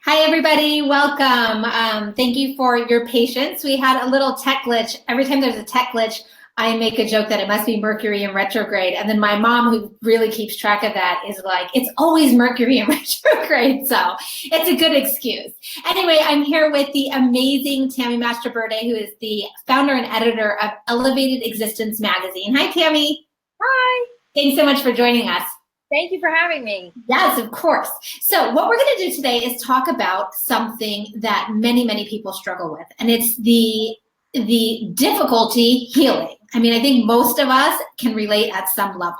Hi, everybody. Welcome. Thank you for your patience. We had a little tech glitch. Every time there's a tech glitch, I make a joke that it must be Mercury in retrograde. And then my mom, who really keeps track of that, is like, it's always Mercury in retrograde. So it's a good excuse. Anyway, I'm here with the amazing Tammy Mastroburday, who is the founder and editor of Elevated Existence magazine. Hi, Tammy. Hi, Thanks so much for joining us. thank you for having me. Yes, of course. So what we're going to do today is talk about something that many people struggle with, and it's the difficulty healing. I mean, I think most of us can relate at some level.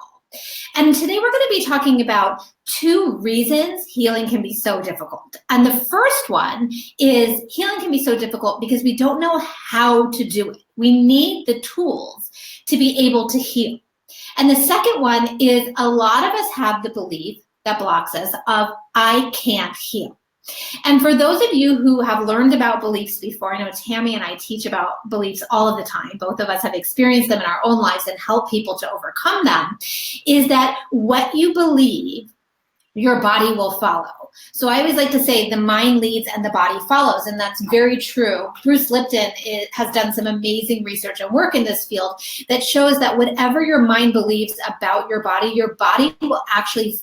And today we're going to be talking about 2 reasons healing can be so difficult. And the first one is healing can be so difficult because we don't know how to do it. We need the tools to be able to heal. And the second one is a lot of us have the belief that blocks us of I can't heal. And for those of you who have learned about beliefs before, I know Tammy and I teach about beliefs all of the time. Both of us have experienced them in our own lives and help people to overcome them, is that what you believe, your body will follow. So I always like to say the mind leads and the body follows, and that's very true. Bruce Lipton has done some amazing research and work in this field that shows that whatever your mind believes about your body will actually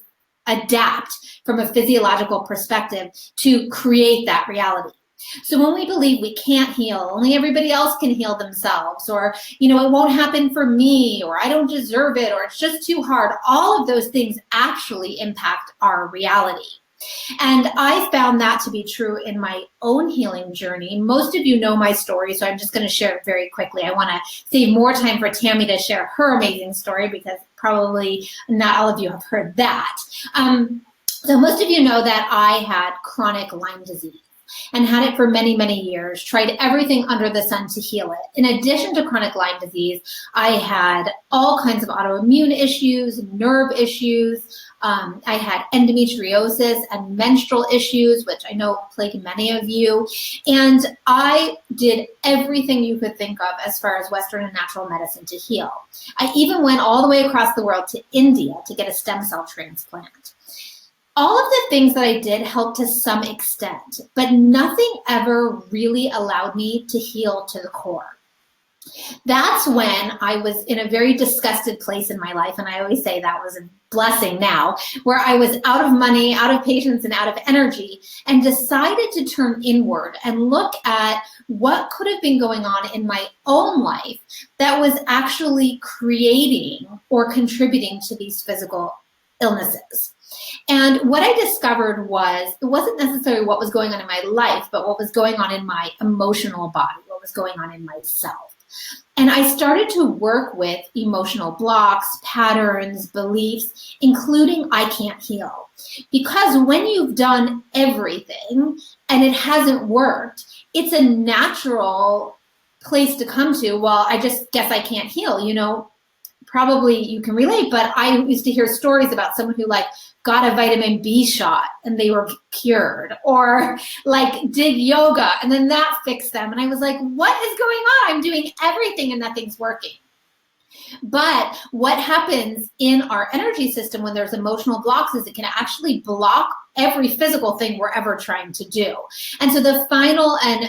adapt from a physiological perspective to create that reality. So when we believe we can't heal, only everybody else can heal themselves, or, it won't happen for me, or I don't deserve it, or it's just too hard, all of those things actually impact our reality. And I found that to be true in my own healing journey. Most of you know my story, so I'm just going to share it very quickly. I want to save more time for Tammy to share her amazing story because probably not all of you have heard that. So most of you know that I had chronic Lyme disease and had it for many years, tried everything under the sun to heal it. In addition to chronic Lyme disease, I had all kinds of autoimmune issues, nerve issues. I had endometriosis and menstrual issues, which I know plague many of you. And I did everything you could think of as far as Western and natural medicine to heal. I even went all the way across the world to India to get a stem cell transplant. All of the things that I did helped to some extent, but nothing ever really allowed me to heal to the core. That's when I was in a very disgusted place in my life, and I always say that was a blessing now, where I was out of money, out of patience, and out of energy, and decided to turn inward and look at what could have been going on in my own life that was actually creating or contributing to these physical illnesses. And what I discovered was it wasn't necessarily what was going on in my life, but what was going on in my emotional body, what was going on in myself. And I started to work with emotional blocks, patterns, beliefs, including I can't heal. Because when you've done everything and it hasn't worked, it's a natural place to come to, well, I just guess I can't heal, Probably you can relate, but I used to hear stories about someone who got a vitamin B shot and they were cured, or did yoga and then that fixed them. And I was like, what is going on? I'm doing everything and nothing's working. But what happens in our energy system when there's emotional blocks is it can actually block every physical thing we're ever trying to do. And so the final and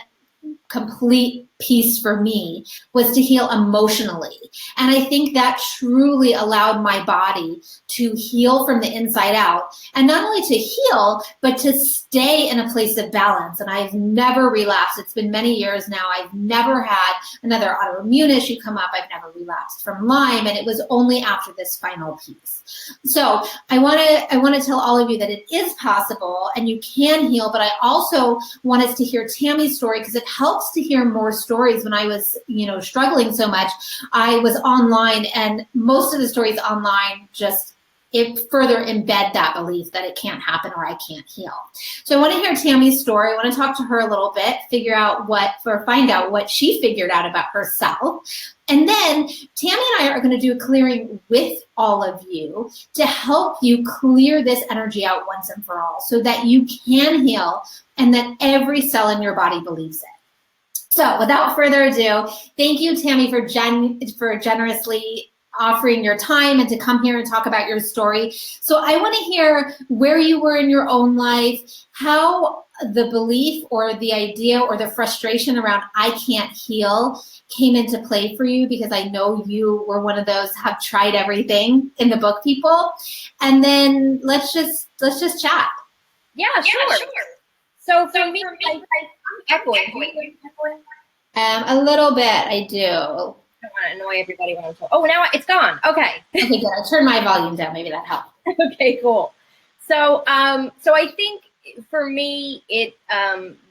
complete piece for me was to heal emotionally. And I think that truly allowed my body to heal from the inside out. And not only to heal, but to stay in a place of balance. And I've never relapsed. It's been many years now. I've never had another autoimmune issue come up. I've never relapsed from Lyme. And it was only after this final piece. So I want to tell all of you that it is possible and you can heal. But I also want us to hear Tammy's story because it helps to hear more stories. When I was, struggling so much, I was online, and most of the stories online just further embed that belief that it can't happen or I can't heal. So I want to hear Tammy's story. I want to talk to her a little bit, find out what she figured out about herself. And then Tammy and I are going to do a clearing with all of you to help you clear this energy out once and for all so that you can heal and that every cell in your body believes it. So without further ado, thank you, Tammy, for generously offering your time and to come here and talk about your story. So I want to hear where you were in your own life, how the belief or the idea or the frustration around I can't heal came into play for you, because I know you were one of those have tried everything in the book people. And then let's just chat. Yeah, sure. So for me, I'm echoing. Do you hear me echoing? A little bit, I do. I don't want to annoy everybody when I'm talking. Oh, now it's gone. Okay. Okay, good. I turned my volume down. Maybe that helped. Okay, cool. So I think for me,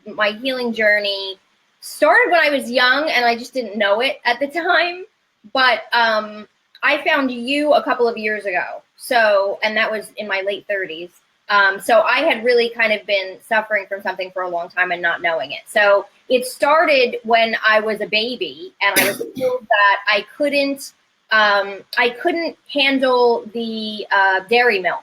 my healing journey started when I was young, and I just didn't know it at the time. But I found you a couple of years ago. And that was in my late 30s. So I had really kind of been suffering from something for a long time and not knowing it. So it started when I was a baby, and I was told that I couldn't handle the dairy milk.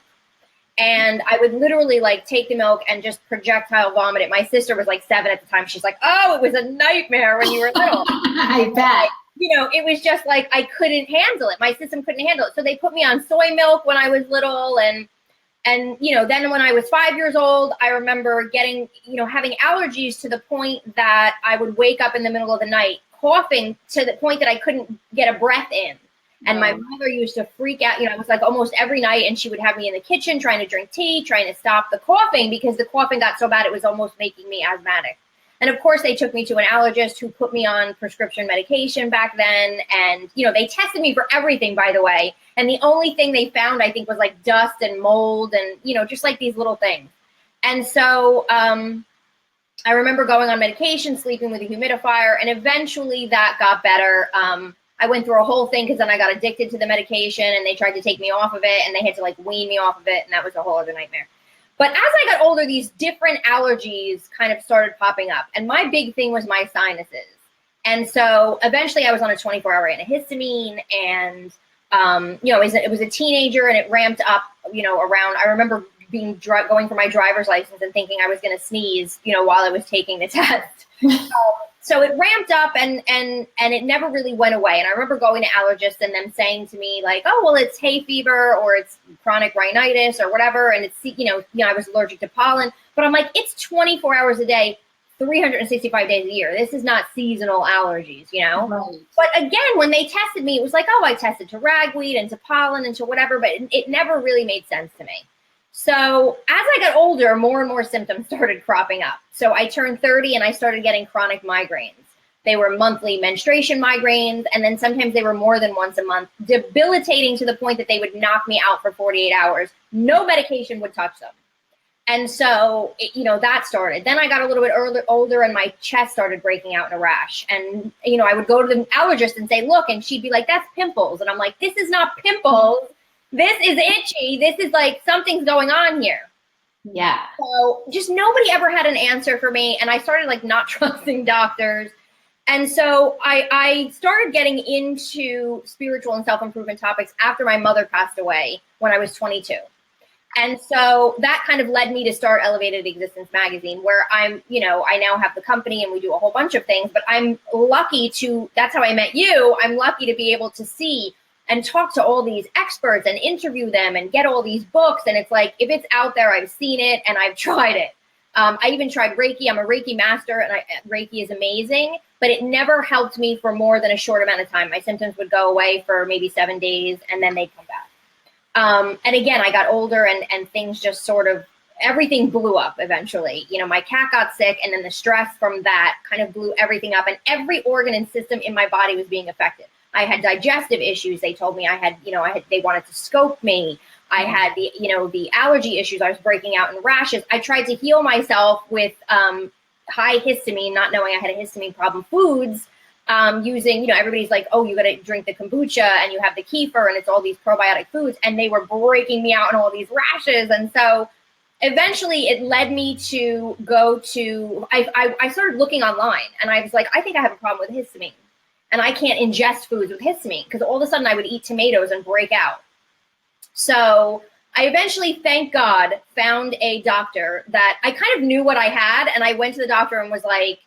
And I would literally like take the milk and just projectile vomit it. My sister was like 7 at the time. She's like, oh, it was a nightmare when you were little. I bet. It was just like I couldn't handle it. My system couldn't handle it. So they put me on soy milk when I was little. And then when I was 5 years old, I remember getting, having allergies to the point that I would wake up in the middle of the night coughing to the point that I couldn't get a breath in. And my mother used to freak out. It was like almost every night, and she would have me in the kitchen trying to drink tea, trying to stop the coughing, because the coughing got so bad it was almost making me asthmatic. And of course, they took me to an allergist who put me on prescription medication back then. And, they tested me for everything, by the way. And the only thing they found, I think, was like dust and mold and, just like these little things. And so I remember going on medication, sleeping with a humidifier, and eventually that got better. I went through a whole thing because then I got addicted to the medication, and they tried to take me off of it, and they had to like wean me off of it. And that was a whole other nightmare. But as I got older, these different allergies kind of started popping up. And my big thing was my sinuses. And so eventually I was on a 24-hour antihistamine, and, it was a teenager, and it ramped up, around, I remember going for my driver's license and thinking I was going to sneeze, while I was taking the test. So it ramped up, and it never really went away. And I remember going to allergists and them saying to me like, oh, well, it's hay fever or it's chronic rhinitis or whatever. And it's, I was allergic to pollen, but I'm like, it's 24 hours a day, 365 days a year. This is not seasonal allergies, Right. But again, when they tested me, it was like, oh, I tested to ragweed and to pollen and to whatever, but it never really made sense to me. So as I got older, more and more symptoms started cropping up. So I turned 30 and I started getting chronic migraines. They were monthly menstruation migraines, and then sometimes they were more than once a month, debilitating to the point that they would knock me out for 48 hours. No medication would touch them. And so, that started. Then I got a little bit older, and my chest started breaking out in a rash. And, I would go to the allergist and say, look, and she'd be like, that's pimples. And I'm like, this is not pimples. This is itchy. This is like something's going on here. Yeah. So just nobody ever had an answer for me. And I started like not trusting doctors. And so I started getting into spiritual and self-improvement topics after my mother passed away when I was 22. And so that kind of led me to start Elevated Existence magazine, where I now have the company and we do a whole bunch of things, but I'm lucky that's how I met you. I'm lucky to be able to see and talk to all these experts and interview them and get all these books. And it's like, if it's out there, I've seen it and I've tried it. I even tried Reiki. I'm a Reiki master, and Reiki is amazing, but it never helped me for more than a short amount of time. My symptoms would go away for maybe 7 days, and then they'd come back. And again, I got older, and things just sort of, everything blew up eventually. My cat got sick, and then the stress from that kind of blew everything up, and every organ and system in my body was being affected. I had digestive issues. They told me they wanted to scope me. I had the allergy issues. I was breaking out in rashes. I tried to heal myself with high histamine, not knowing I had a histamine problem, foods, using, everybody's like, oh, you got to drink the kombucha and you have the kefir and it's all these probiotic foods. And they were breaking me out in all these rashes. And so eventually it led me to I started looking online, and I was like, I think I have a problem with histamine. And I can't ingest foods with histamine, because all of a sudden I would eat tomatoes and break out. So I eventually, thank God, found a doctor that I kind of knew what I had. And I went to the doctor and was like,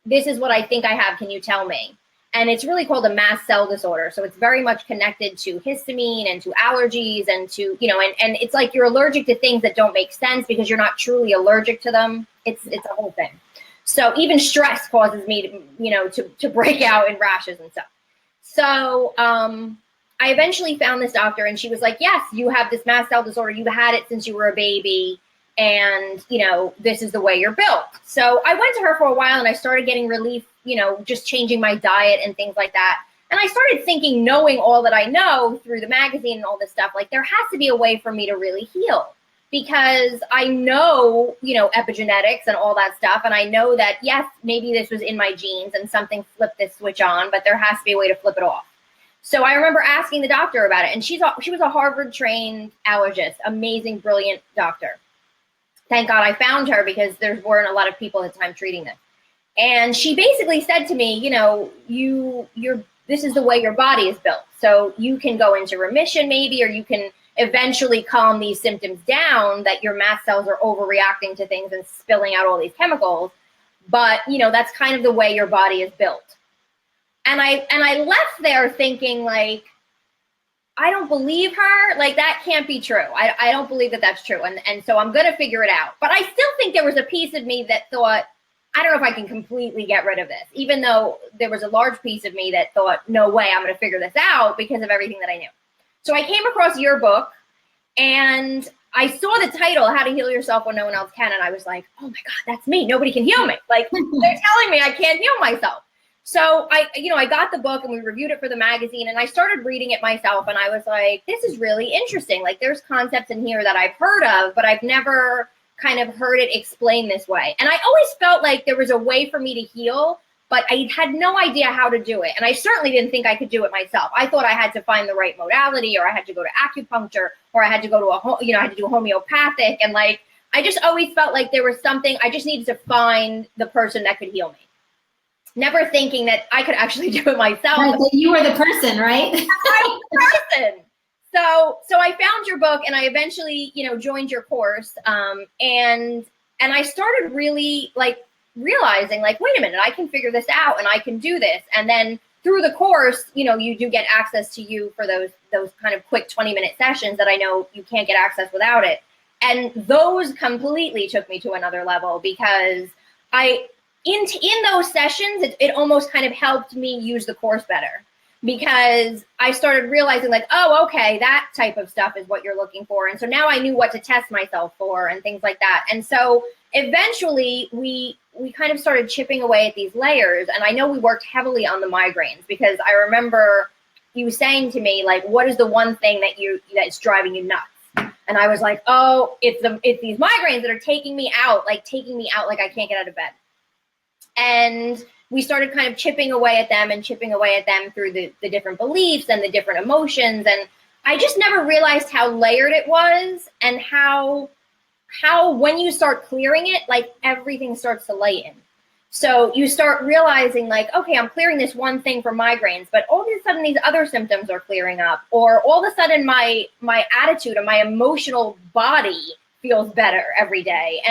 this is what I think I have. Can you tell me? And it's really called a mast cell disorder. So it's very much connected to histamine and to allergies and to, and it's like you're allergic to things that don't make sense because you're not truly allergic to them. It's a whole thing. So even stress causes me to break out in rashes and stuff. So I eventually found this doctor, and she was like, yes, you have this mast cell disorder. You've had it since you were a baby. And, this is the way you're built. So I went to her for a while, and I started getting relief, just changing my diet and things like that. And I started thinking, knowing all that I know through the magazine and all this stuff, like there has to be a way for me to really heal, because I know, epigenetics and all that stuff. And I know that, yes, maybe this was in my genes and something flipped this switch on, but there has to be a way to flip it off. So I remember asking the doctor about it, and she was a Harvard trained allergist, amazing, brilliant doctor. Thank God I found her, because there weren't a lot of people at the time treating this. And she basically said to me, this is the way your body is built. So you can go into remission maybe, or you can eventually calm these symptoms down, that your mast cells are overreacting to things and spilling out all these chemicals. But, that's kind of the way your body is built. And I left there thinking, like, I don't believe her. Like, that can't be true. I don't believe that that's true. And so I'm going to figure it out. But I still think there was a piece of me that thought, I don't know if I can completely get rid of this, even though there was a large piece of me that thought, no way, I'm going to figure this out because of everything that I knew. So I came across your book, and I saw the title, How to Heal Yourself When No One Else Can. And I was like, oh my God, that's me. Nobody can heal me. Like, they're telling me I can't heal myself. So I got the book, and we reviewed it for the magazine, and I started reading it myself, and I was like, this is really interesting. Like, there's concepts in here that I've heard of, but I've never kind of heard it explained this way. And I always felt like there was a way for me to heal, but I had no idea how to do it. And I certainly didn't think I could do it myself. I thought I had to find the right modality, or I had to go to acupuncture, or I had to go to I had to do homeopathic. And like, I just always felt like there was something, I just needed to find the person that could heal me. Never thinking that I could actually do it myself. Right, that you were the person, right? I'm the person. So I found your book, and I eventually, joined your course. And I started really like realizing, like, wait a minute, I can figure this out, and I can do this. And then through the course, you do get access to you for those kind of quick 20-minute sessions that I know you can't get access without it. And those completely took me to another level, because in those sessions, it almost kind of helped me use the course better, because I started realizing, like, oh, okay, that type of stuff is what you're looking for. And so now I knew what to test myself for and things like that. And so eventually we kind of started chipping away at these layers. And I know we worked heavily on the migraines, because I remember you saying to me, like, what is the one thing that's driving you nuts? And I was like, oh, it's these migraines that are taking me out like I can't get out of bed. And we started kind of chipping away at them through the different beliefs and the different emotions. And I just never realized how layered it was, and how when you start clearing it, like, everything starts to lighten. So you start realizing, like, okay, I'm clearing this one thing for migraines, but all of a sudden these other symptoms are clearing up, or all of a sudden my attitude and my emotional body feels better every day.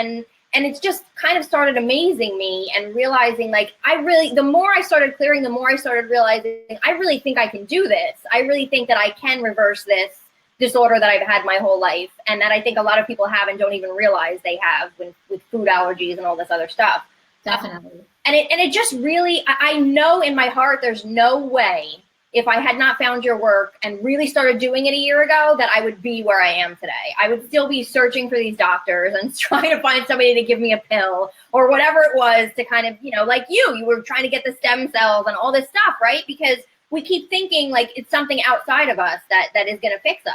And it's just kind of started amazing me, and realizing, like, the more I started clearing, the more I started realizing, I really think I can do this. I really think that I can reverse this disorder that I've had my whole life, and that I think a lot of people have and don't even realize they have with food allergies and all this other stuff. Definitely. And it just really, I know in my heart, there's no way, if I had not found your work and really started doing it a year ago, that I would be where I am today. I would still be searching for these doctors and trying to find somebody to give me a pill or whatever it was to kind of, like you were trying to get the stem cells and all this stuff, right? Because we keep thinking like it's something outside of us that is going to fix us.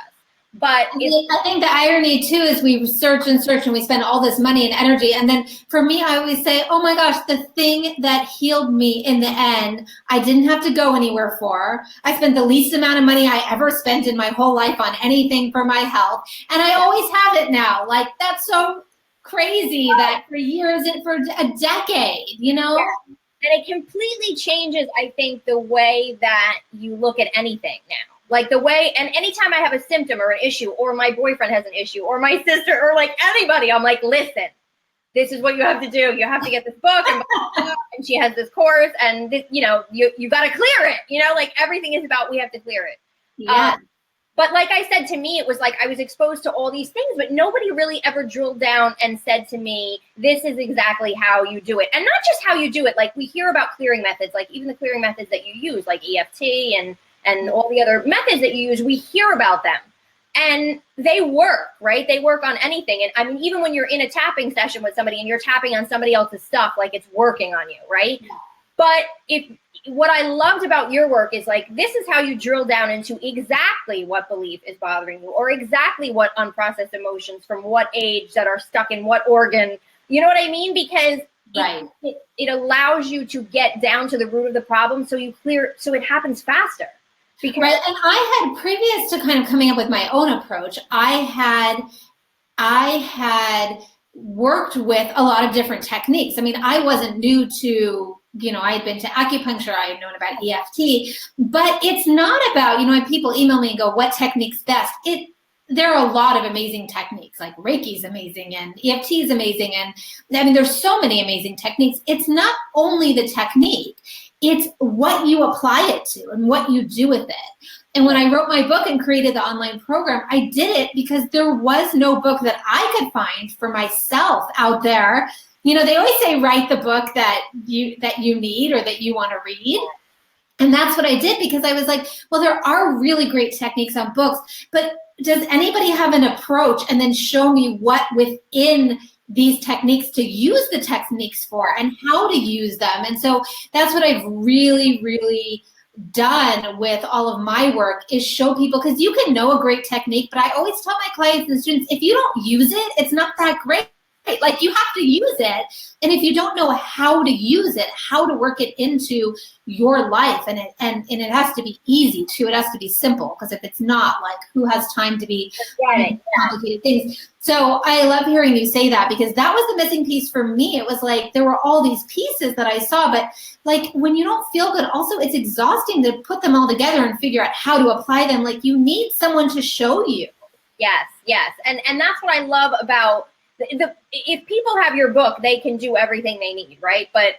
But I think the irony too is we search and search, and we spend all this money and energy. And then for me, I always say, oh my gosh, the thing that healed me in the end, I didn't have to go anywhere for. I spent the least amount of money I ever spent in my whole life on anything for my health. And I always have it now. Like, that's so crazy that for years and for a decade, Yeah. And it completely changes, I think, the way that you look at anything now. Like the way, and anytime I have a symptom or an issue, or my boyfriend has an issue, or my sister, or like anybody, I'm like, listen, this is what you have to do. You have to get this book, and she has this course, and this, you got to clear it. Like everything is about, we have to clear it. Yeah. But like I said, to me, it was like I was exposed to all these things, but nobody really ever drilled down and said to me, this is exactly how you do it. And not just how you do it. Like we hear about clearing methods, like even the clearing methods that you use, like EFT and all the other methods that you use, we hear about them. And they work, right? They work on anything. And I mean, even when you're in a tapping session with somebody and you're tapping on somebody else's stuff, like it's working on you, right? Yeah. But what I loved about your work is like, this is how you drill down into exactly what belief is bothering you, or exactly what unprocessed emotions from what age that are stuck in what organ. You know what I mean? Because right. it allows you to get down to the root of the problem, so so it happens faster. Because right. And I had, previous to kind of coming up with my own approach, I had worked with a lot of different techniques. I mean, I wasn't new to, I had been to acupuncture, I had known about EFT, but it's not about, when people email me and go, what technique's best? There are a lot of amazing techniques, like Reiki's amazing and EFT is amazing. And I mean, there's so many amazing techniques. It's not only the technique, it's what you apply it to and what you do with it. And when I wrote my book and created the online program, I did it because there was no book that I could find for myself out there. They always say, write the book that you need or that you want to read. And that's what I did, because I was like, well, there are really great techniques on books, but does anybody have an approach and then show me what within these techniques to use the techniques for and how to use them? And so that's what I've really, really done with all of my work, is show people, because you can know a great technique, but I always tell my clients and students, if you don't use it, it's not that great. Like, you have to use it. And if you don't know how to use it, how to work it into your life, and it has to be easy too. It has to be simple, because if it's not, like, who has time to be complicated things? So I love hearing you say that, because that was the missing piece for me. It was like, there were all these pieces that I saw, but like, when you don't feel good, also it's exhausting to put them all together and figure out how to apply them. Like, you need someone to show you. Yes. And that's what I love about if people have your book, they can do everything they need, right? But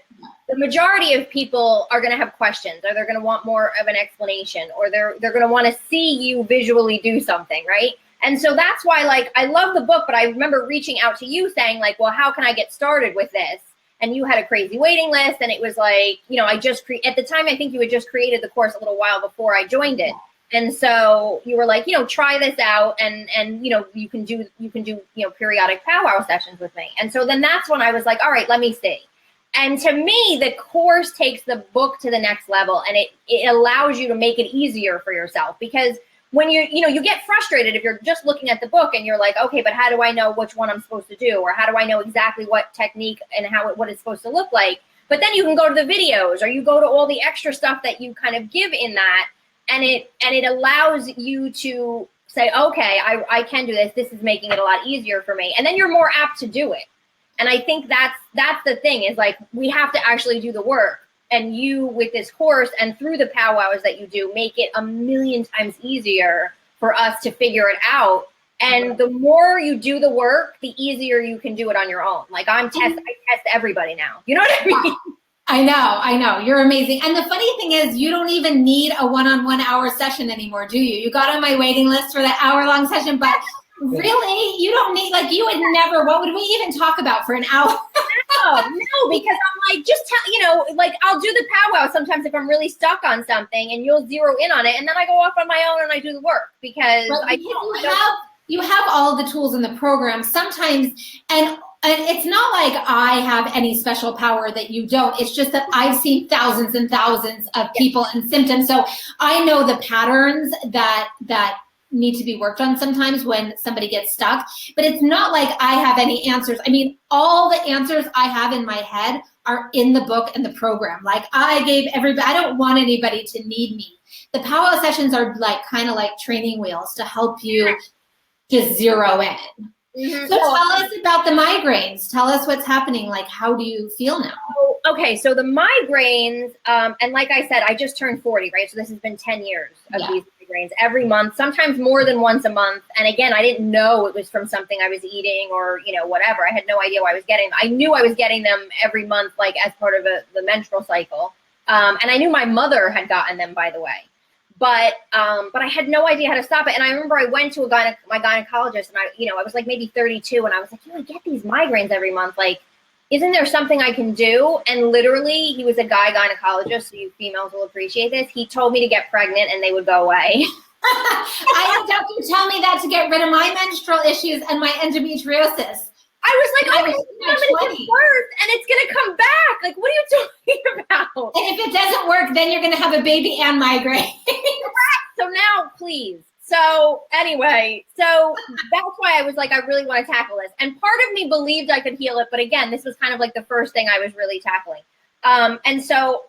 the majority of people are going to have questions, or they're going to want more of an explanation, or they're going to want to see you visually do something, right? And so that's why, like, I love the book, but I remember reaching out to you saying, like, well, how can I get started with this? And you had a crazy waiting list, and it was like, at the time, I think you had just created the course a little while before I joined it. And so you were like, try this out, and you can do periodic powwow sessions with me. And so then that's when I was like, all right, let me see. And to me, the course takes the book to the next level, and it allows you to make it easier for yourself, because when you get frustrated if you're just looking at the book and you're like, okay, but how do I know which one I'm supposed to do? Or how do I know exactly what technique and what it's supposed to look like? But then you can go to the videos, or you go to all the extra stuff that you kind of give in that. And it allows you to say, okay, I can do this. This is making it a lot easier for me. And then you're more apt to do it. And I think that's the thing, is like, we have to actually do the work. And you, with this course and through the powwows that you do, make it a million times easier for us to figure it out. And the more you do the work, the easier you can do it on your own. Like, I test everybody now. You know what I mean? I know. You're amazing. And the funny thing is, you don't even need a one-on-one hour session anymore, do you? You got on my waiting list for that hour-long session, but really, you don't need, like, you would never, what would we even talk about for an hour? No, because I'm like, just tell, like, I'll do the powwow sometimes if I'm really stuck on something, and you'll zero in on it, and then I go off on my own and I do the work, because you have all of the tools in the program sometimes, and it's not like I have any special power that you don't. It's just that I've seen thousands and thousands of people and symptoms. So I know the patterns that need to be worked on sometimes when somebody gets stuck. But it's not like I have any answers. I mean, all the answers I have in my head are in the book and the program. Like, I gave everybody, I don't want anybody to need me. The powwow sessions are like kind of like training wheels to help you just zero in. Mm-hmm. So tell us about the migraines. Tell us what's happening. Like, how do you feel now? Okay, so the migraines, and like I said, I just turned 40, right? So this has been 10 years of these migraines every month, sometimes more than once a month. And again, I didn't know it was from something I was eating or, whatever. I had no idea why I was getting them. I knew I was getting them every month, like as part of the menstrual cycle. And I knew my mother had gotten them, by the way. But I had no idea how to stop it. And I remember I went to my gynecologist, and I was like maybe 32, and I was like, I get these migraines every month. Like, isn't there something I can do? And literally, he was a guy gynecologist, so you females will appreciate this. He told me to get pregnant and they would go away. I had a doctor tell me that to get rid of my menstrual issues and my endometriosis. I was like, I'm going to give birth and it's going to come back. Like, what are you talking about? And if it doesn't work, then you're going to have a baby and migraine. So now, please. So anyway, so that's why I was like, I really want to tackle this. And part of me believed I could heal it. But again, this was kind of like the first thing I was really tackling. And so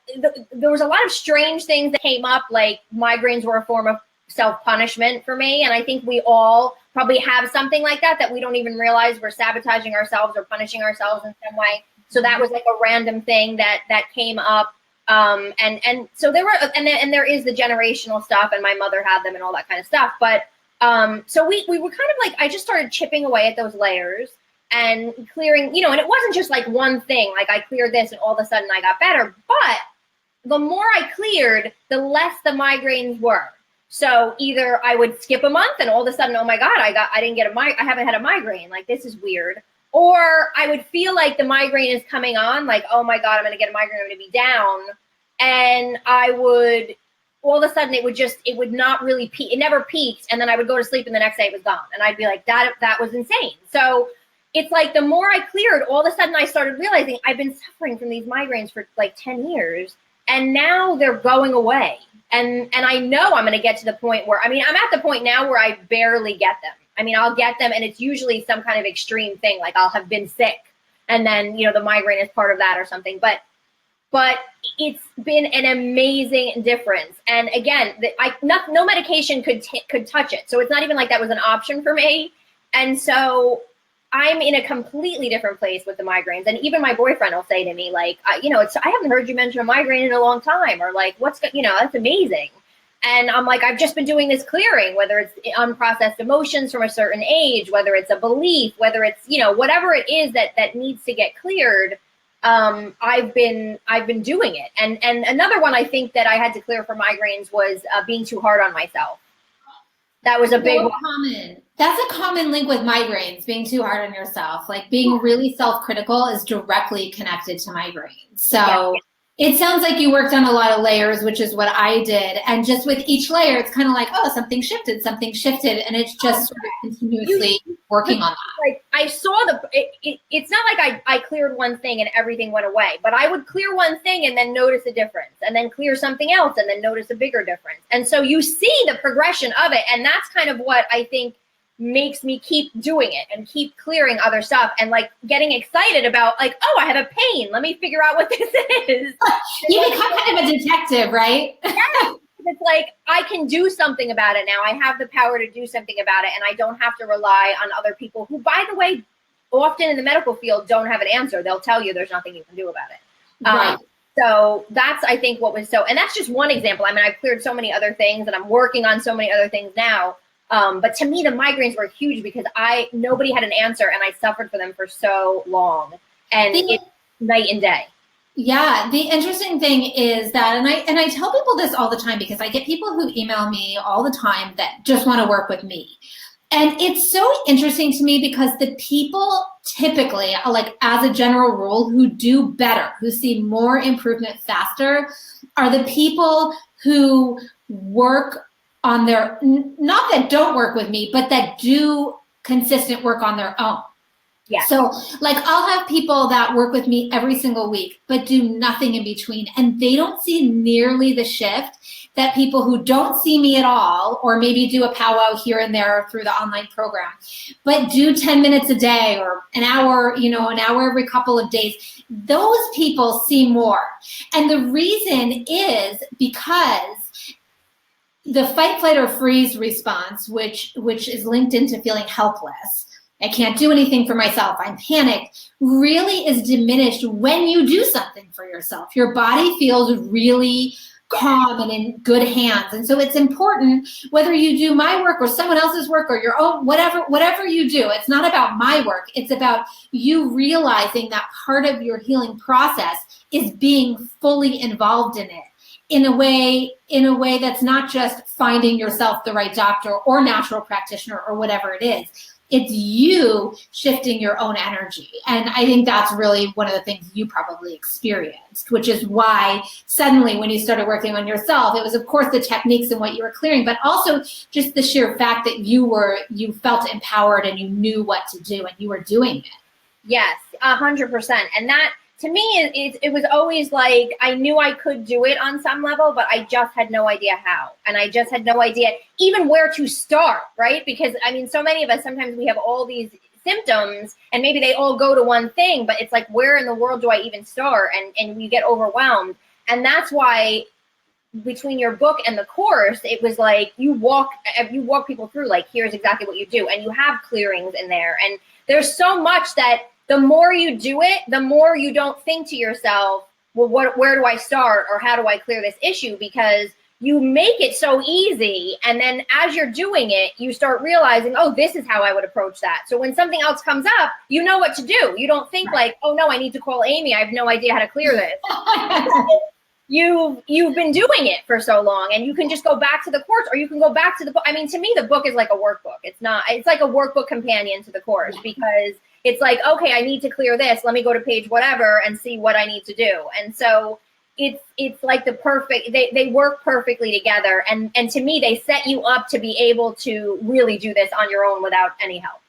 there was a lot of strange things that came up, like migraines were a form of self-punishment for me. And I think we all probably have something like that we don't even realize we're sabotaging ourselves or punishing ourselves in some way. So that was like a random thing that came up. And so there were, and there is the generational stuff, and my mother had them and all that kind of stuff. But so we were kind of like, I just started chipping away at those layers and clearing, and it wasn't just like one thing, like I cleared this and all of a sudden I got better. But the more I cleared, the less the migraines were. So either I would skip a month and all of a sudden, oh my God, I haven't had a migraine. Like, this is weird. Or I would feel like the migraine is coming on, like, oh my God, I'm going to get a migraine, I'm going to be down. And I would, all of a sudden, it would not really peak. It never peaked. And then I would go to sleep and the next day it was gone. And I'd be like, that was insane. So it's like, the more I cleared, all of a sudden I started realizing I've been suffering from these migraines for like 10 years. And now they're going away. And I know I'm going to get to the point where, I'm at the point now where I barely get them. I'll get them and it's usually some kind of extreme thing. Like, I'll have been sick and then, the migraine is part of that or something. But it's been an amazing difference. And again, no medication could touch it. So it's not even like that was an option for me. And so I'm in a completely different place with the migraines. And even my boyfriend will say to me, like, I haven't heard you mention a migraine in a long time, or like, that's amazing. And I'm like, I've just been doing this clearing, whether it's unprocessed emotions from a certain age, whether it's a belief, whether it's, whatever it is that needs to get cleared. I've been doing it. And another one I think that I had to clear for migraines was being too hard on myself. That was a big one. Common. That's a common link with migraines, being too hard on yourself. Like, being really self-critical is directly connected to migraines. So It sounds like you worked on a lot of layers, which is what I did. And just with each layer, it's kind of like, oh, something shifted. And it's just sort of continuously working on that. Like, I saw it's not like I cleared one thing and everything went away, but I would clear one thing and then notice a difference, and then clear something else and then notice a bigger difference. And so you see the progression of it. And that's kind of what I think makes me keep doing it and keep clearing other stuff and like getting excited about, like, oh, I have a pain. Let me figure out what this is. You become kind of a detective, right? Yeah. It's like, I can do something about it now. I have the power to do something about it, and I don't have to rely on other people who, by the way, often in the medical field don't have an answer. They'll tell you there's nothing you can do about it. Right. So that's, I think, what was and that's just one example. I've cleared so many other things, and I'm working on so many other things now. But to me, the migraines were huge because nobody had an answer, and I suffered for them for so long, and it's night and day. Yeah, the interesting thing is that, and I tell people this all the time because I get people who email me all the time that just want to work with me. And it's so interesting to me because the people typically, like as a general rule, who do better, who see more improvement faster, are the people who work on their, not that don't work with me, but that do consistent work on their own. Yeah. So like, I'll have people that work with me every single week, but do nothing in between. And they don't see nearly the shift that people who don't see me at all, or maybe do a powwow here and there through the online program, but do 10 minutes a day or an hour, an hour every couple of days. Those people see more. And the reason is because the fight, flight, or freeze response, which is linked into feeling helpless, I can't do anything for myself, I'm panicked, really is diminished when you do something for yourself. Your body feels really calm and in good hands. And so it's important whether you do my work or someone else's work or your own, whatever you do. It's not about my work. It's about you realizing that part of your healing process is being fully involved in it in a way that's not just finding yourself the right doctor or natural practitioner or whatever it is. It's you shifting your own energy. And I think that's really one of the things you probably experienced, which is why suddenly when you started working on yourself, it was of course the techniques and what you were clearing, but also just the sheer fact that you felt empowered and you knew what to do and you were doing it. Yes, 100%. And that, to me, it was always like, I knew I could do it on some level, but I just had no idea how. And I just had no idea even where to start, right? Because, I mean, so many of us, sometimes we have all these symptoms and maybe they all go to one thing, but it's like, where in the world do I even start? And we get overwhelmed. And that's why between your book and the course, it was like you walk people through, like, here's exactly what you do. And you have clearings in there. And there's so much that the more you do it, the more you don't think to yourself, well, where do I start or how do I clear this issue? Because you make it so easy. And then as you're doing it, you start realizing, oh, this is how I would approach that. So when something else comes up, you know what to do. You don't think like, oh no, I need to call Amy. I have no idea how to clear this. You've been doing it for so long, and you can just go back to the course, or you can go back to the book. I mean, to me, the book is like a workbook. It's like a workbook companion to the course, because it's like, okay, I need to clear this. Let me go to page whatever and see what I need to do. And so it's like the perfect, they work perfectly together. And to me, they set you up to be able to really do this on your own without any help.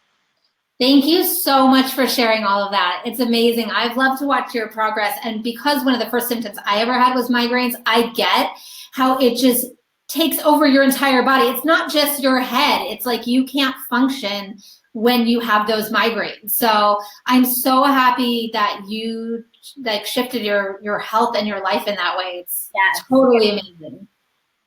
Thank you so much for sharing all of that. It's amazing. I've loved to watch your progress. And because one of the first symptoms I ever had was migraines, I get how it just takes over your entire body. It's not just your head. It's like you can't function when you have those migraines. So I'm so happy that you like shifted your health and your life in that way. It's totally amazing.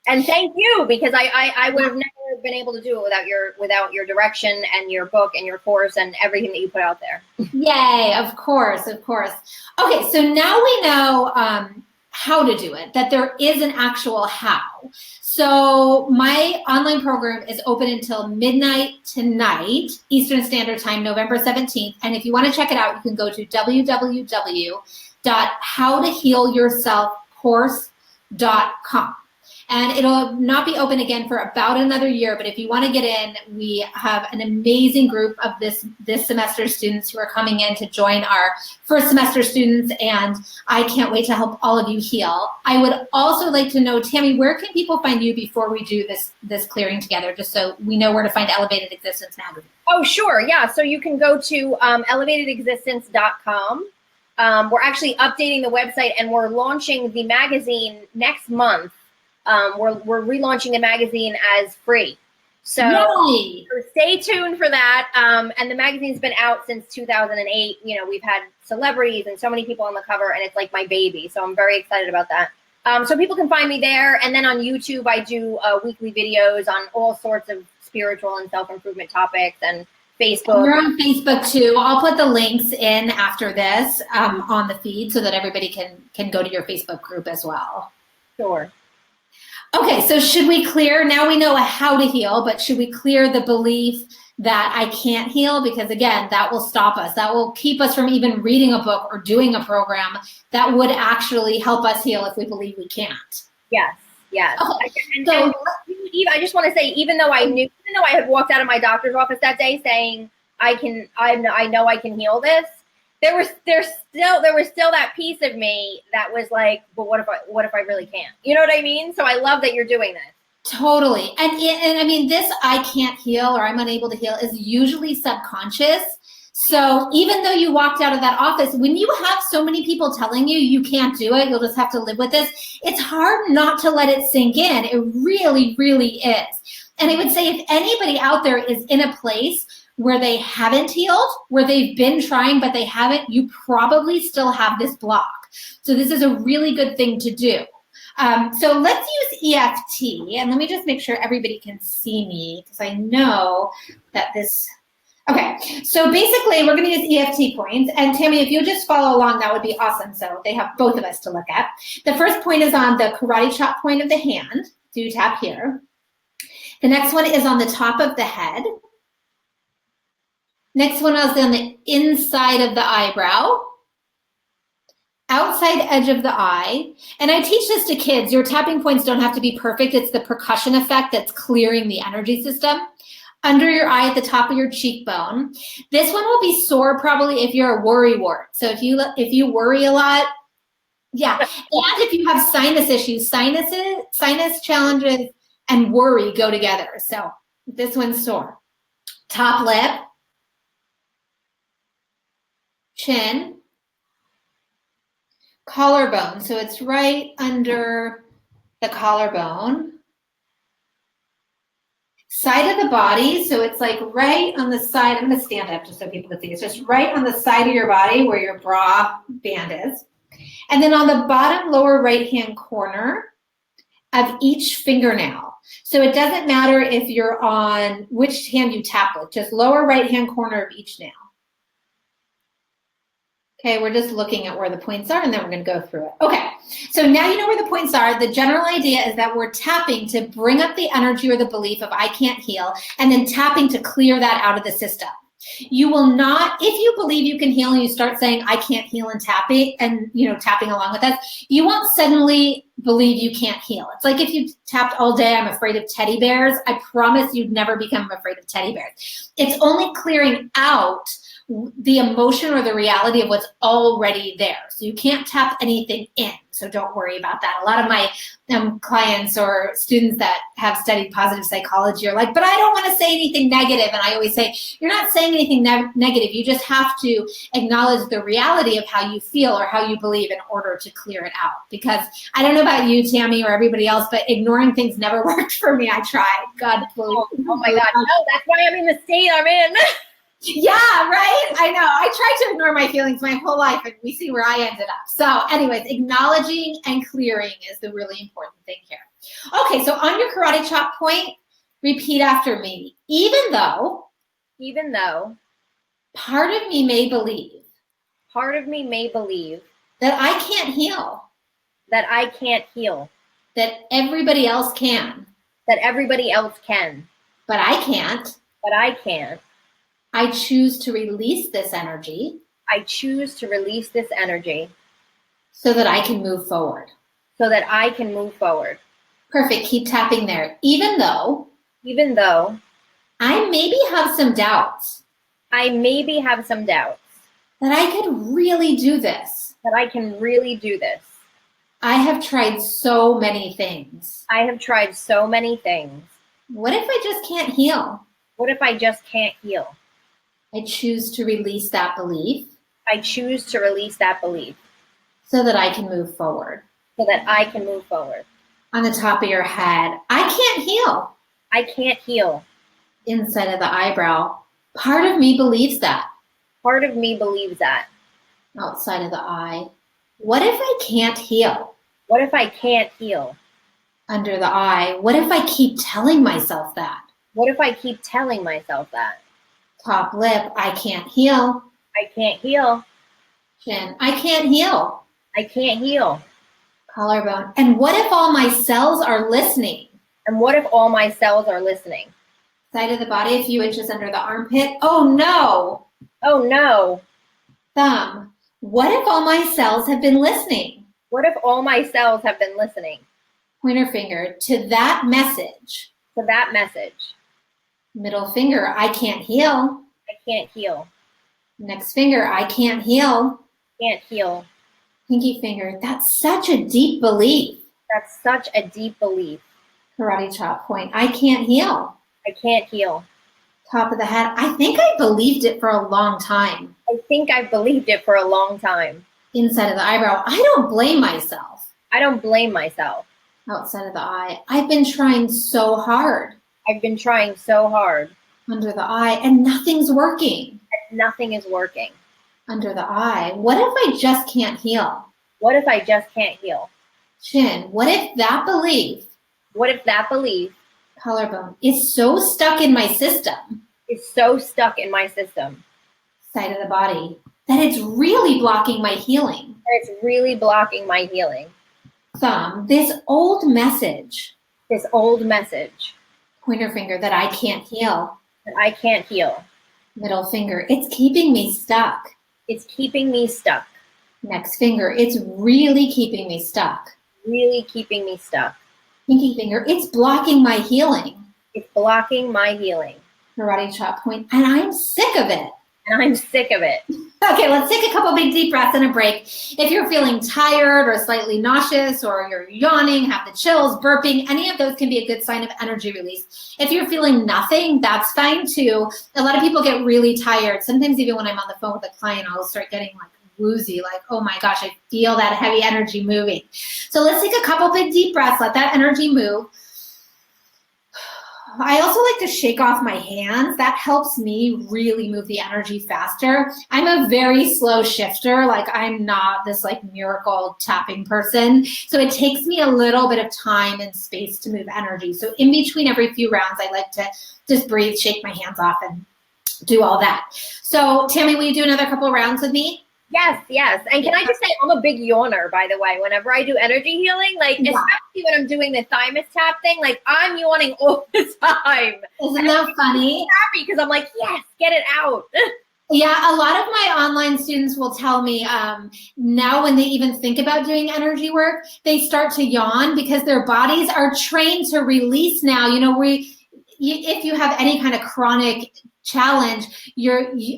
And thank you, because I would have never been able to do it without your direction and your book and your course and everything that you put out there. Yay, of course, of course. Okay, so now we know how to do it, that there is an actual how. So my online program is open until midnight tonight, Eastern Standard Time, November 17th. And if you want to check it out, you can go to www.howtohealyourselfcourse.com. And it'll not be open again for about another year, but if you want to get in, we have an amazing group of this semester students who are coming in to join our first semester students, and I can't wait to help all of you heal. I would also like to know, Tammy, where can people find you before we do this clearing together, just so we know where to find Elevated Existence magazine? Oh, sure, yeah. So you can go to elevatedexistence.com. We're actually updating the website, and we're launching the magazine next month. We're relaunching the magazine as free. So stay tuned for that. And the magazine's been out since 2008. You know, we've had celebrities and so many people on the cover, and it's like my baby. So I'm very excited about that. So people can find me there. And then on YouTube, I do weekly videos on all sorts of spiritual and self-improvement topics, and Facebook. You're on Facebook too. I'll put the links in after this on the feed so that everybody can go to your Facebook group as well. Sure. Okay, so should we clear, now we know how to heal, but should we clear the belief that I can't heal? Because again, that will stop us. That will keep us from even reading a book or doing a program that would actually help us heal if we believe we can't. Yes, yes. Okay. And I just want to say, even though I had walked out of my doctor's office that day saying, I know I can heal this, there was still that piece of me that was like, but what if I really can't? You know what I mean? So I love that you're doing this. Totally. And I mean, this I can't heal or I'm unable to heal is usually subconscious. So even though you walked out of that office, when you have so many people telling you you can't do it, you'll just have to live with this, it's hard not to let it sink in. It really, really is. And I would say if anybody out there is in a place where they haven't healed, where they've been trying, but they haven't, you probably still have this block. So this is a really good thing to do. So let's use EFT, and let me just make sure everybody can see me, because I know that this Okay, so basically we're going to use EFT points, and Tammy, if you'll just follow along, that would be awesome. So they have both of us to look at. The first point is on the karate chop point of the hand, so you tap here. The next one is on the top of the head. Next one is on the inside of the eyebrow, outside edge of the eye. And I teach this to kids. Your tapping points don't have to be perfect. It's the percussion effect that's clearing the energy system. Under your eye at the top of your cheekbone. This one will be sore probably if you're a worrywart. So if you worry a lot, yeah. And if you have sinus issues, sinus challenges and worry go together. So this one's sore. Top lip, chin, collarbone. So it's right under the collarbone. Side of the body, so it's like right on the side. I'm going to stand up just so people can see. It's just right on the side of your body where your bra band is. And then on the bottom lower right-hand corner of each fingernail. So it doesn't matter if you're on which hand you tap with, just lower right-hand corner of each nail. Okay, we're just looking at where the points are, and then we're going to go through it. Okay, so now you know where the points are. The general idea is that we're tapping to bring up the energy or the belief of I can't heal, and then tapping to clear that out of the system. You will not, if you believe you can heal and you start saying I can't heal and tapping, and tapping along with us, you won't suddenly believe you can't heal. It's like if you tapped all day, I'm afraid of teddy bears. I promise you'd never become afraid of teddy bears. It's only clearing out the emotion or the reality of what's already there. So you can't tap anything in. So don't worry about that. A lot of my clients or students that have studied positive psychology are like, but I don't want to say anything negative. And I always say, you're not saying anything negative. You just have to acknowledge the reality of how you feel or how you believe in order to clear it out. Because I don't know about you, Tammy, or everybody else, but ignoring things never worked for me. I tried. God, please. Oh my God. No, that's why I'm in the state I'm in. Yeah, right? I know. I tried to ignore my feelings my whole life, and we see where I ended up. So anyways, acknowledging and clearing is the really important thing here. Okay, so on your karate chop point, repeat after me. Even though part of me may believe that I can't heal, that everybody else can, but I can't, I choose to release this energy so that I can move forward. Perfect. Keep tapping there. Even though I maybe have some doubts that I could really do this. I have tried so many things. What if I just can't heal? I choose to release that belief so that I can move forward. On the top of your head, I can't heal. Inside of the eyebrow, part of me believes that. Outside of the eye, what if I can't heal? Under the eye, what if I keep telling myself that? Top lip, I can't heal. Chin, I can't heal. Collarbone, and what if all my cells are listening? Side of the body, a few inches under the armpit. Oh no. Thumb, what if all my cells have been listening? Pointer finger, to that message. Middle finger, I can't heal. Next finger, I can't heal. Pinky finger, that's such a deep belief. Karate chop point, I can't heal. Top of the head, I think I believed it for a long time. Inside of the eyebrow, I don't blame myself. Outside of the eye, I've been trying so hard. Under the eye, and nothing's working. Under the eye, what if I just can't heal? Chin, what if that belief, collarbone, is so stuck in my system is so stuck in my system. Side of the body, that it's really blocking my healing. It's really blocking my healing. Thumb, this old message. This old message. Pointer finger, that I can't heal. That I can't heal. Middle finger, it's keeping me stuck. It's keeping me stuck. Next finger, it's really keeping me stuck. Really keeping me stuck. Pinky finger, it's blocking my healing. It's blocking my healing. Karate chop point, and I'm sick of it. And I'm sick of it. Okay, let's take a couple big deep breaths and a break. If you're feeling tired or slightly nauseous or you're yawning, have the chills, burping, any of those can be a good sign of energy release. If you're feeling nothing, that's fine too. A lot of people get really tired. Sometimes even when I'm on the phone with a client, I'll start getting like woozy, like, oh my gosh, I feel that heavy energy moving. So let's take a couple big deep breaths, let that energy move. I also like to shake off my hands. That helps me really move the energy faster. I'm a very slow shifter. Like I'm not this like miracle tapping person. So it takes me a little bit of time and space to move energy. So in between every few rounds, I like to just breathe, shake my hands off and do all that. So Tammy, will you do another couple of rounds with me? Yes, yes. And can I just say, I'm a big yawner, by the way. Whenever I do energy healing, like especially when I'm doing the thymus tap thing, like I'm yawning all the time. Isn't that funny? Happy because I'm like, yes, get it out. Yeah, a lot of my online students will tell me now when they even think about doing energy work, they start to yawn because their bodies are trained to release now. You know, if you have any kind of chronic challenge,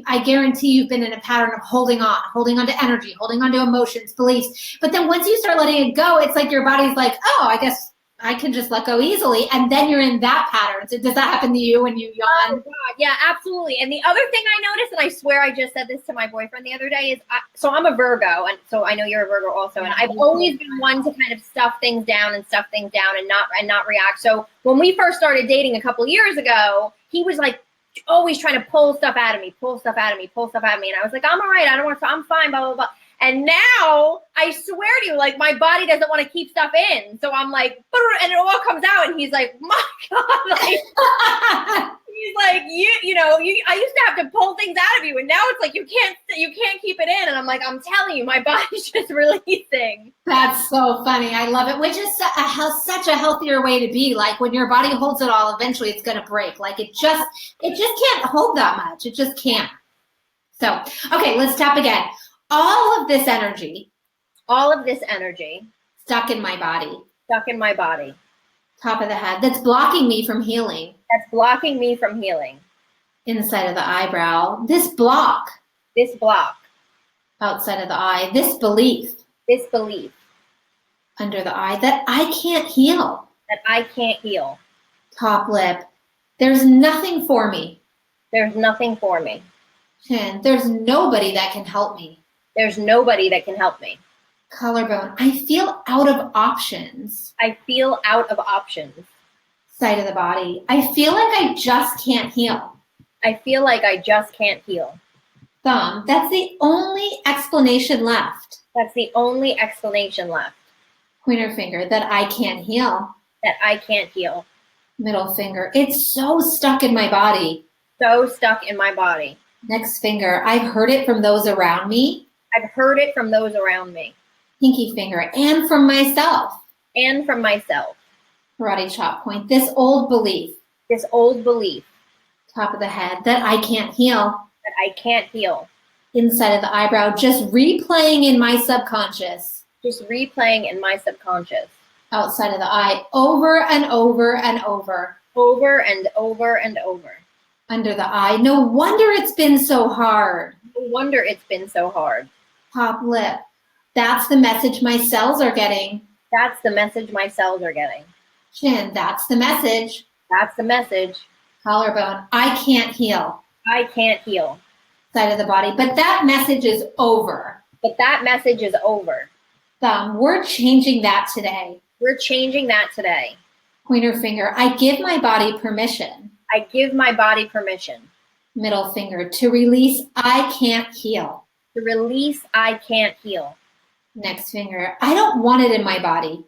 I guarantee you've been in a pattern of holding on to energy, holding on to emotions, beliefs. But then once you start letting it go, it's like your body's like, oh, I guess I can just let go easily. And then you're in that pattern. So does that happen to you when you yawn? Oh, God. Yeah, absolutely. And the other thing I noticed, and I swear I just said this to my boyfriend the other day, is so I'm a Virgo, and so I know you're a Virgo also, and I've always been one to kind of stuff things down and not react. So when we first started dating a couple years ago, he was like always trying to pull stuff out of me. And I was like, I'm all right. I don't want to, I'm fine, blah, blah, blah. And now I swear to you, like my body doesn't want to keep stuff in. So I'm like, and it all comes out. And he's like, my God, like, he's like, I used to have to pull things out of you. And now it's like, you can't keep it in. And I'm like, I'm telling you, my body's just releasing. That's so funny. I love it, which is such a healthier way to be. Like when your body holds it all, eventually it's going to break. Like it just can't hold that much. It just can't. So, okay, let's tap again. All of this energy stuck in my body. Top of the head, that's blocking me from healing. Inside of the eyebrow, this block. Outside of the eye, this belief. Under the eye, that I can't heal. Top lip, there's nothing for me. Chin, there's nobody that can help me. Collarbone, I feel out of options. Side of the body, I feel like I just can't heal. Thumb, that's the only explanation left. Pointer finger, that I can't heal. Middle finger, it's so stuck in my body. Next finger, I've heard it from those around me. Pinky finger, and from myself. Karate chop point, this old belief. Top of the head, that I can't heal. Inside of the eyebrow, just replaying in my subconscious. Outside of the eye, over and over and over. Under the eye, no wonder it's been so hard. Top lip, that's the message my cells are getting. Chin, that's the message. Collarbone, I can't heal. Side of the body, but that message is over. Thumb, we're changing that today. Pointer finger, I give my body permission. Middle finger, to release, I can't heal. Next finger, I don't want it in my body.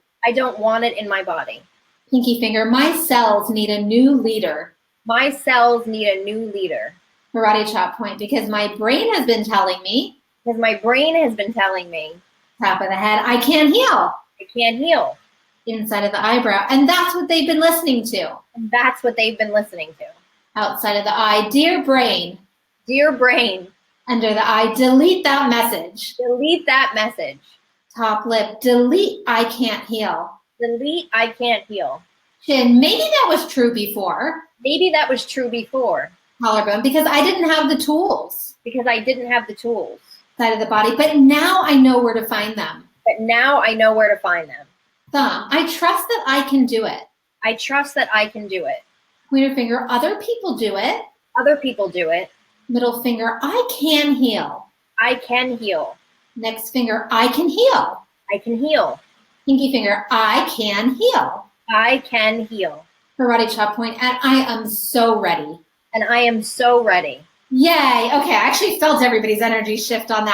Pinky finger, my cells need a new leader. My cells need a new leader. Karate chop point, because my brain has been telling me, Because my brain has been telling me, top of the head, I can't heal. I can't heal. Inside of the eyebrow. And that's what they've been listening to. And that's what they've been listening to. Outside of the eye, dear brain. Dear brain. Under the eye, delete that message. Delete that message. Top lip, delete I can't heal. Delete I can't heal. Chin, maybe that was true before. Maybe that was true before. Collarbone, because I didn't have the tools. Because I didn't have the tools. Side of the body, but now I know where to find them. But now I know where to find them. Thumb, I trust that I can do it. I trust that I can do it. Pointer finger, other people do it. Other people do it. Middle finger, I can heal. I can heal. Next finger, I can heal. I can heal. Pinky finger, I can heal. I can heal. Karate chop point, and I am so ready. And I am so ready. Yay. Okay, I actually felt everybody's energy shift on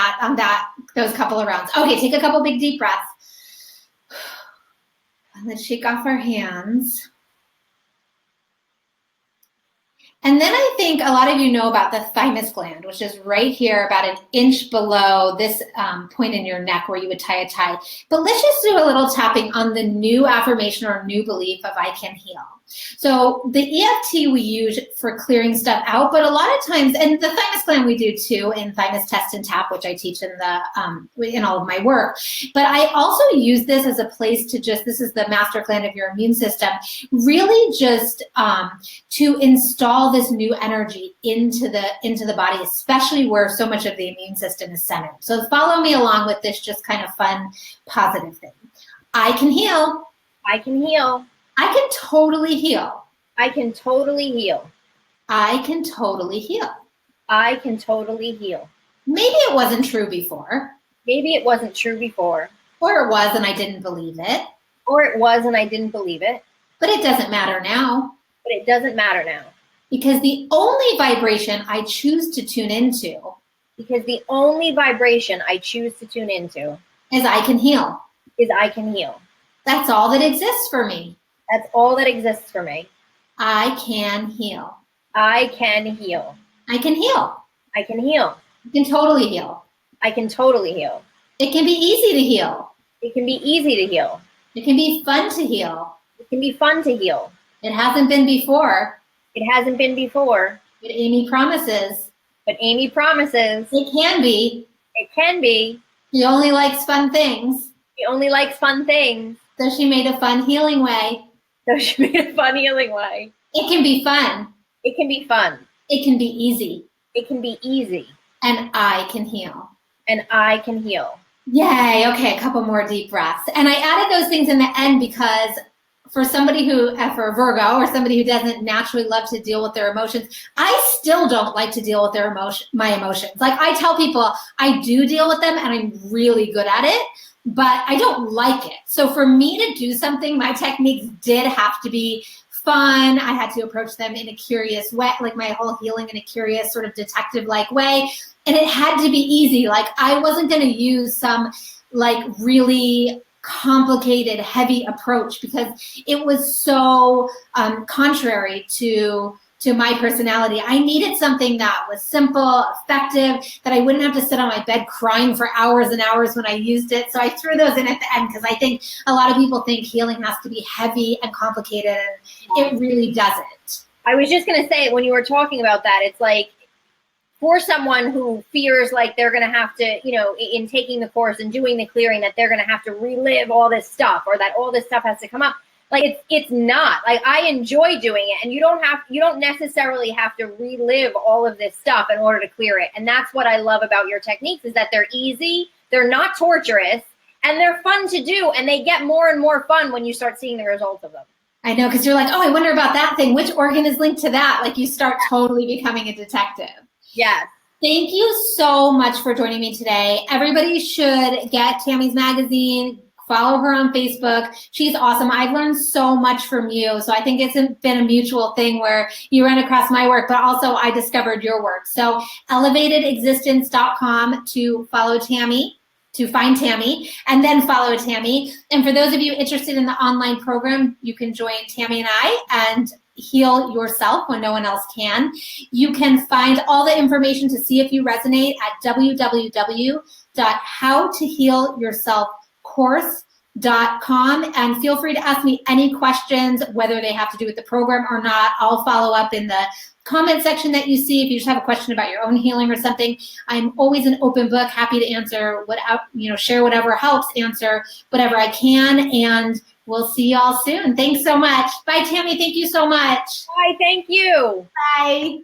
those couple of rounds. Okay, take a couple big deep breaths. Let's shake off our hands. And then I think a lot of you know about the thymus gland, which is right here about an inch below this point in your neck where you would tie a tie. But let's just do a little tapping on the new affirmation or new belief of I can heal. So the EFT we use for clearing stuff out, but a lot of times, and the thymus gland we do too in thymus test and tap, which I teach in in all of my work. But I also use this as a place to this is the master gland of your immune system, really just to install this new energy into the body, especially where so much of the immune system is centered. So follow me along with this just kind of fun, positive thing. I can heal. I can heal. I can totally heal. I can totally heal. I can totally heal. I can totally heal. Maybe it wasn't true before. Maybe it wasn't true before. Or it was and I didn't believe it. Or it was and I didn't believe it. But it doesn't matter now. But it doesn't matter now. Because the only vibration I choose to tune into. Because the only vibration I choose to tune into. Is I can heal. Is I can heal. That's all that exists for me. That's all that exists for me. I can heal. I can heal. I can heal. I can heal. I can totally heal. I can totally heal. It can be easy to heal. It can be easy to heal. It can be fun to heal. It can be fun to heal. It hasn't been before. It hasn't been before. But Amy promises. But Amy promises. It can be. It can be. She only likes fun things. She only likes fun things. So she made a fun healing way. So she made a fun healing way. It can be fun. It can be fun. It can be easy. It can be easy. And I can heal. And I can heal. Yay. Okay, a couple more deep breaths. And I added those things in the end because for somebody for Virgo or somebody who doesn't naturally love to deal with their emotions, I still don't like to deal with my emotions. Like I tell people I do deal with them and I'm really good at it, but I don't like it. So for me to do something, my techniques did have to be fun. I had to approach them in a curious way, like my whole healing in a curious sort of detective-like way. And it had to be easy. Like I wasn't going to use some like really complicated, heavy approach because it was so contrary to my personality. I needed something that was simple, effective, that I wouldn't have to sit on my bed crying for hours and hours when I used it. So I threw those in at the end because I think a lot of people think healing has to be heavy and complicated, and it really doesn't. I was just going to say, when you were talking about that, it's like, for someone who fears like they're going to have to, in taking the course and doing the clearing, that they're going to have to relive all this stuff or that all this stuff has to come up. Like it's not. Like I enjoy doing it, and you don't necessarily have to relive all of this stuff in order to clear it. And that's what I love about your techniques is that they're easy, they're not torturous, and they're fun to do, and they get more and more fun when you start seeing the results of them. I know, because you're like, oh, I wonder about that thing. Which organ is linked to that? Like you start totally becoming a detective. Yes. Thank you so much for joining me today. Everybody should get Tammy's magazine. Follow her on Facebook. She's awesome. I've learned so much from you. So I think it's been a mutual thing where you ran across my work, but also I discovered your work. So elevatedexistence.com to follow Tammy, to find Tammy, and then follow Tammy. And for those of you interested in the online program, you can join Tammy and I, and heal yourself when no one else can. You can find all the information to see if you resonate at www.howtohealyourselfcourse.com, and feel free to ask me any questions, whether they have to do with the program or not. I'll follow up in the comment section that you see. If you just have a question about your own healing or something, I'm always an open book, happy to answer share whatever helps, answer whatever I can, and we'll see y'all soon. Thanks so much. Bye, Tammy. Thank you so much. Bye. Thank you. Bye.